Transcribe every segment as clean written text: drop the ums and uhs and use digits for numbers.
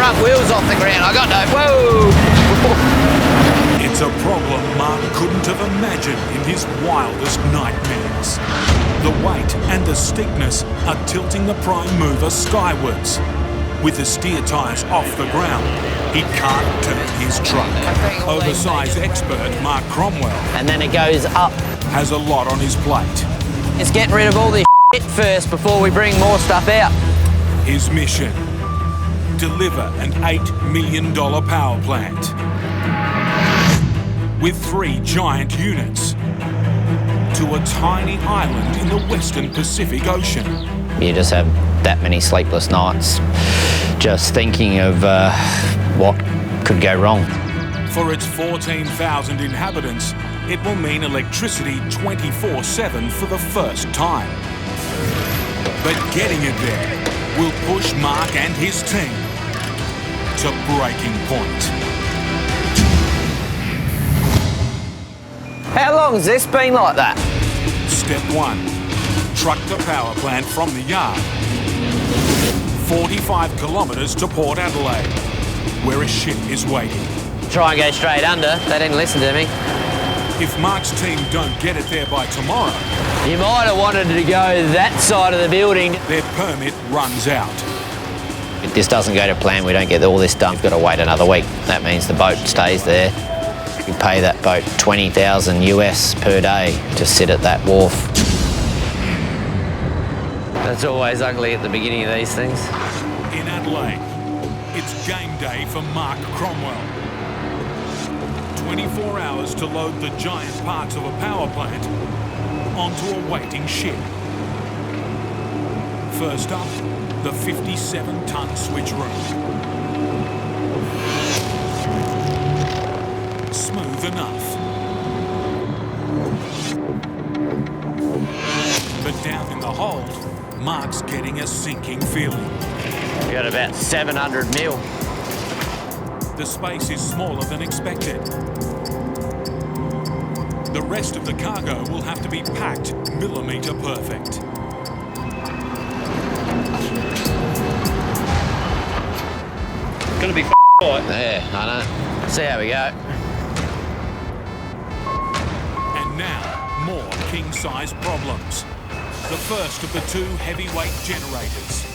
front wheels off the ground. I got no, whoa! It's a problem Mark couldn't have imagined in his wildest nightmares. The weight and the steepness are tilting the prime mover skywards. With the steer tyres off the ground, he can't turn his truck. Oversized expert Mark Cromwell, And then it goes up. has a lot on his plate. It's getting rid of all this shit first before we bring more stuff out. His mission: deliver an $8 million power plant with 3 giant units to a tiny island in the western Pacific Ocean. You just have that many sleepless nights just thinking of what could go wrong. For its 14,000 inhabitants, it will mean electricity 24/7 for the first time. But getting it there will push Mark and his team to breaking point. How long has this been like that? Step 1. Truck the power plant from the yard 45 kilometres to Port Adelaide, where a ship is waiting. Try and go straight under. They didn't listen to me. If Mark's team don't get it there by tomorrow, You might have wanted to go that side of the building. their permit runs out. If this doesn't go to plan, we don't get all this done. We've got to wait another week. That means the boat stays there. We pay that boat $20,000 US per day to sit at that wharf. That's always ugly at the beginning of these things. In Adelaide, it's game day for Mark Cromwell. 24 hours to load the giant parts of a power plant onto a waiting ship. First up, the 57-ton switch room. Smooth enough. But down in the hold, Mark's getting a sinking feeling. We got about 700 mil. The space is smaller than expected. The rest of the cargo will have to be packed millimetre perfect. Gonna be tight. Yeah, I know. See how we go. And now, more king-size problems. The first of the 2 heavyweight generators.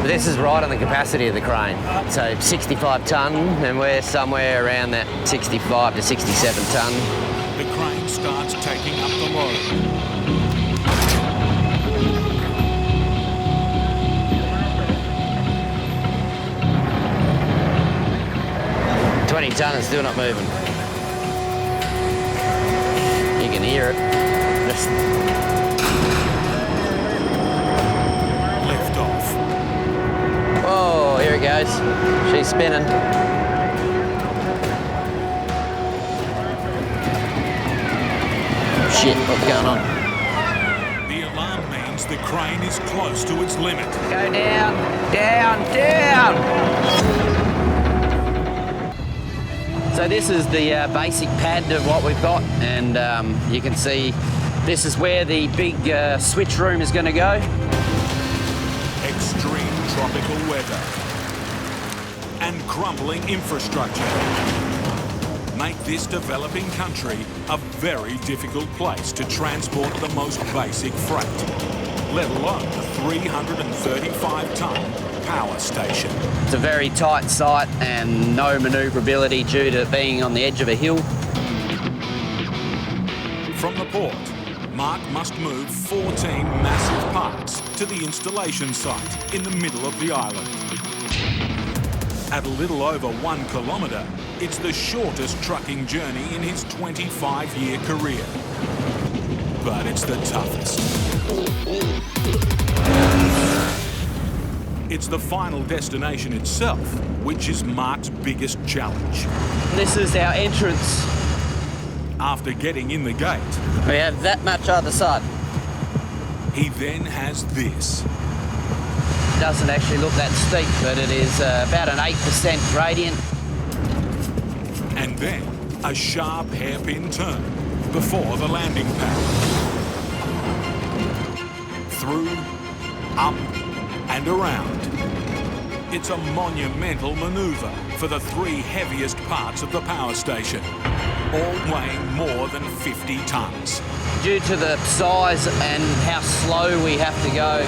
This is right on the capacity of the crane. So 65 tonne, and we're somewhere around that 65 to 67 tonne. The crane starts taking up the load. 20 tonne and still not moving. You can hear it. Just Lift off. oh, here it goes. She's spinning. Shit, what's going on? The alarm means the crane is close to its limit. Go down, down, down! So this is the basic pad of what we've got, and you can see this is where the big switch room is going to go. Extreme tropical weather and crumbling infrastructure make this developing country a very difficult place to transport the most basic freight, let alone a 335-tonne power station. It's a very tight site and no manoeuvrability due to being on the edge of a hill. From the port, Mark must move 14 massive parts to the installation site in the middle of the island. At a little over 1 kilometre, it's the shortest trucking journey in his 25-year career. But it's the toughest. It's the final destination itself, which is Mark's biggest challenge. This is our entrance. After getting in the gate, We have that much either side. he then has this. Doesn't actually look that steep, but it is about an 8% gradient. And then a sharp hairpin turn before the landing pad. Through, up and around. It's a monumental manoeuvre for the three heaviest parts of the power station, all weighing more than 50 tonnes. Due to the size and how slow we have to go.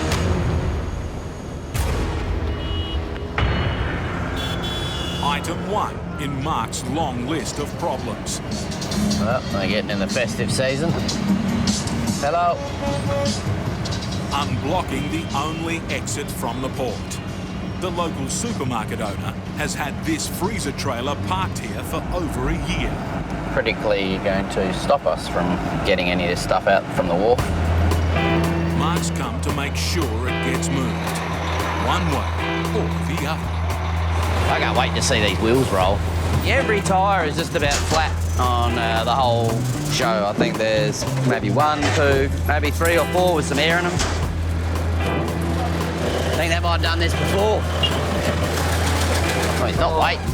Item 1 in Mark's long list of problems. Well, we're getting in the festive season. Hello. Unblocking the only exit from the port. The local supermarket owner has had this freezer trailer parked here for over a year. Critically, you're going to stop us from getting any of this stuff out from the wharf. Mark's come to make sure it gets moved, one way or the other. I can't wait to see these wheels roll. Every tyre is just about flat on the whole show. I think there's maybe 1, 2, maybe 3 or 4 with some air in them. I think they might have done this before. Oh, he's not waiting.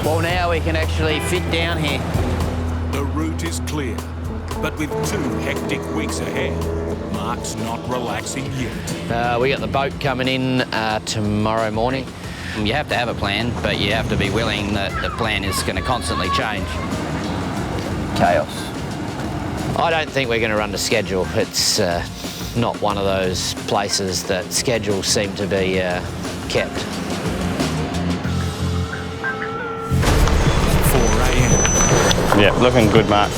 Well, now we can actually fit down here. The route is clear, but with 2 hectic weeks ahead, Mark's not relaxing yet. We got the boat coming in tomorrow morning. You have to have a plan, but you have to be willing that the plan is going to constantly change. Chaos. I don't think we're going to run to schedule. It's not one of those places that schedules seem to be kept. 4 a.m. Yeah, looking good, Mark.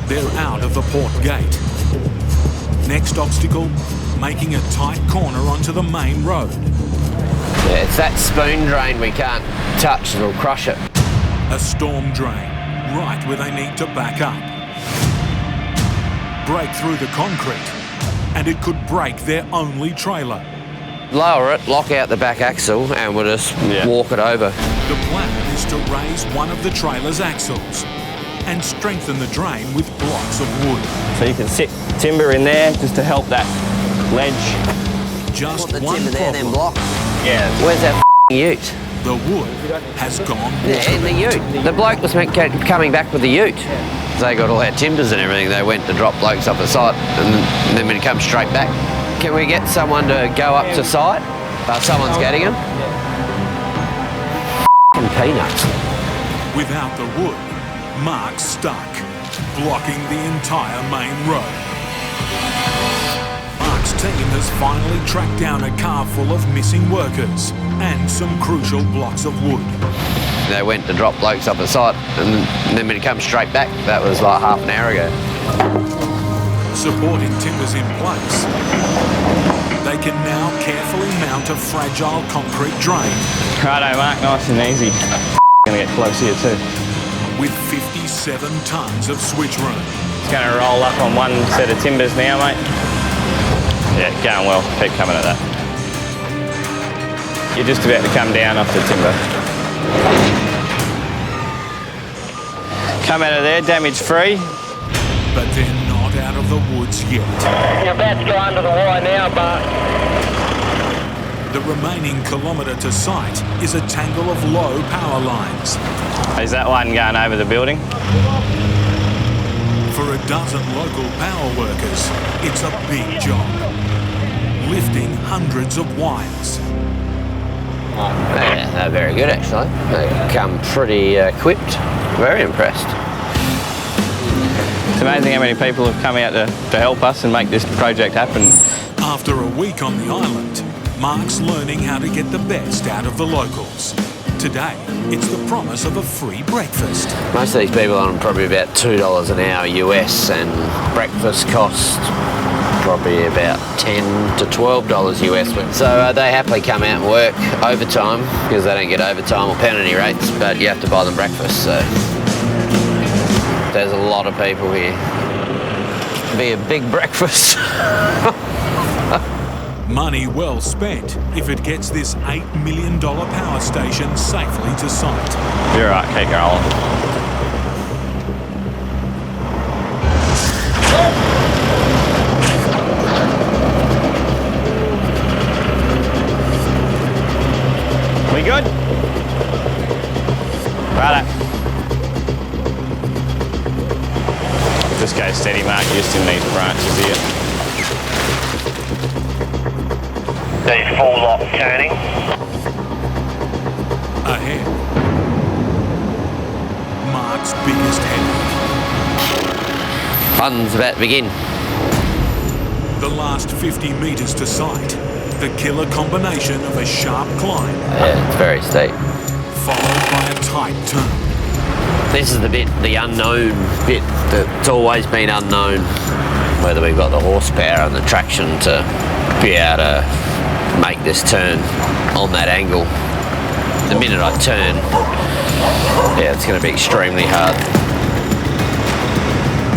They're out of the port gate. Next obstacle, making a tight corner onto the main road. Yeah, it's that spoon drain we can't touch, it'll crush it. A storm drain, right where they need to back up. Break through the concrete, and it could break their only trailer. Lower it, lock out the back axle, and we'll just walk it over. The plan is to raise one of the trailer's axles and strengthen the drain with blocks of wood. So you can sit timber in there just to help that ledge. Just Put the one timber there, then problem. block. Yeah. Where's that ute? The wood has gone Yeah, in the ute. The bloke was coming back with the ute. They got all our timbers and everything. They went to drop blokes off the site and then we come straight back. Can we get someone to go up to site? Someone's getting them. F***ing peanuts. Without the wood, Mark's stuck, blocking the entire main road. Mark's team has finally tracked down a car full of missing workers and some crucial blocks of wood. They went to drop blokes off the site and then we come straight back. That was like half an hour ago. Supporting timbers in place, they can now carefully mount a fragile concrete drain. Righto, Mark, nice and easy. Gonna get close here too. With 57 tonnes of switch room. It's gonna roll up on one set of timbers now, mate. Yeah, going well. Keep coming at that. You're just about to come down off the timber. Come out of there, damage free. But they're not out of the woods yet. You're about to go under the wire now, but The remaining kilometre to site is a tangle of low power lines. Is that one going over the building? For a dozen local power workers, it's a big job. Lifting hundreds of wires. Yeah, they're very good actually. They come pretty equipped. Very impressed. It's amazing how many people have come out to help us and make this project happen. After a week on the island, Mark's learning how to get the best out of the locals. Today, it's the promise of a free breakfast. Most of these people are on probably about $2 an hour US, and breakfast costs probably about $10 to $12 US. So they happily come out and work overtime because they don't get overtime or penalty rates, but you have to buy them breakfast. So there's a lot of people here. It'll be a big breakfast. Money well spent if it gets this $8 million power station safely to site. You're right, keep rolling. We good? Righto. Just go Go steady, Mark, just in these branches here. These full lock turning. Ahead. Mark's biggest headache. Fun's about to begin. The last 50 metres to sight. The killer combination of a sharp climb Yeah, it's very steep. followed by a tight turn. This is the unknown bit that's always been unknown. Whether we've got the horsepower and the traction to be able to make this turn on that angle. The minute I turn, yeah, it's going to be extremely hard.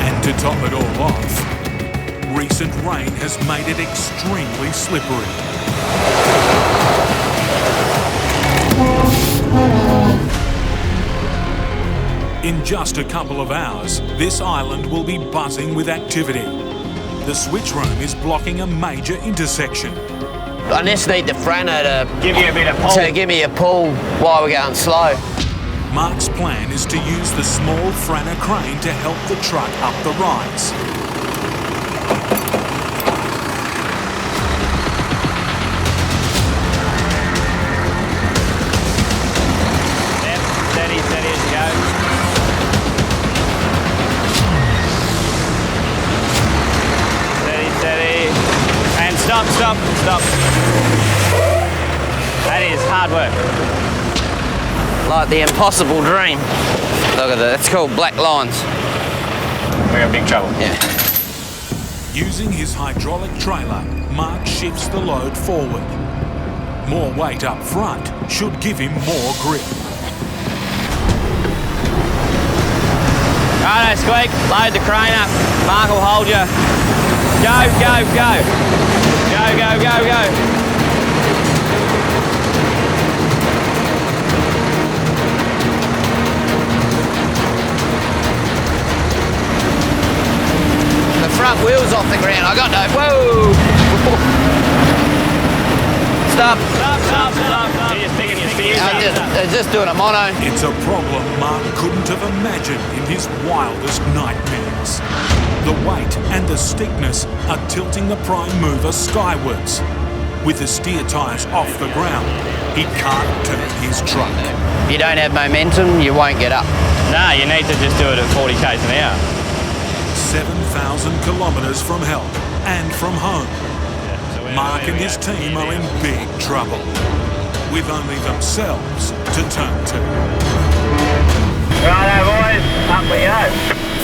And to top it all off, recent rain has made it extremely slippery. In just a couple of hours, this island will be buzzing with activity. The switch room is blocking a major intersection. I just need the Franner to Give you a bit of pull. to give me a pull while we're going slow. Mark's plan is to use the small Franner crane to help the truck up the rise. Yep, steady, steady as you go. Steady, steady. And stop, stop, stop. That is hard work. Like the impossible dream. Look at that, it's called black lines. We're in big trouble. Yeah. Using his hydraulic trailer, Mark shifts the load forward. More weight up front should give him more grip. Righto, Squeak, load the crane up. Mark will hold you. Go, go, go. Go, go, go, go. The front wheel's off the ground. I got no. Whoa! Stop. Stop, stop, stop, stop. You're just picking your spears up. They're just doing a mono. It's a problem Mark couldn't have imagined in his wildest nightmares. The weight and the steepness are tilting the prime mover skywards. With the steer tyres off the ground, he can't turn his truck. If you don't have momentum, you won't get up. No, you need to just do it at 40 k's an hour. 7,000 kilometres from help and from home. Mark and his team are in big trouble, with only themselves to turn to. Righto, boys, up we go.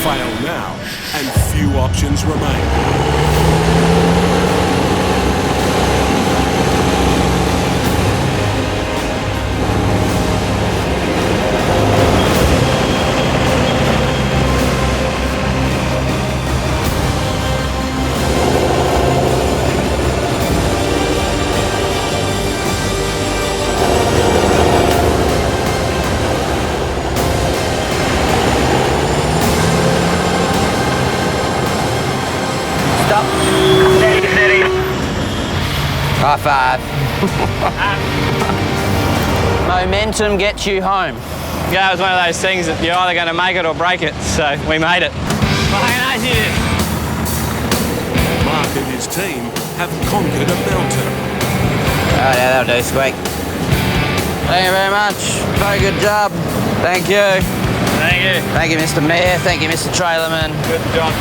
Fail now, and few options remain. Stop. Steady, steady. High five. Momentum gets you home. Yeah, it was one of those things that you're either going to make it or break it, so we made it. Mark and his team have conquered a mountain. Oh yeah, that'll do, Squeak. Thank you very much. Very good job. Thank you. Thank you. Thank you, Mr. Mayor. Thank you, Mr. Trailerman. Good job.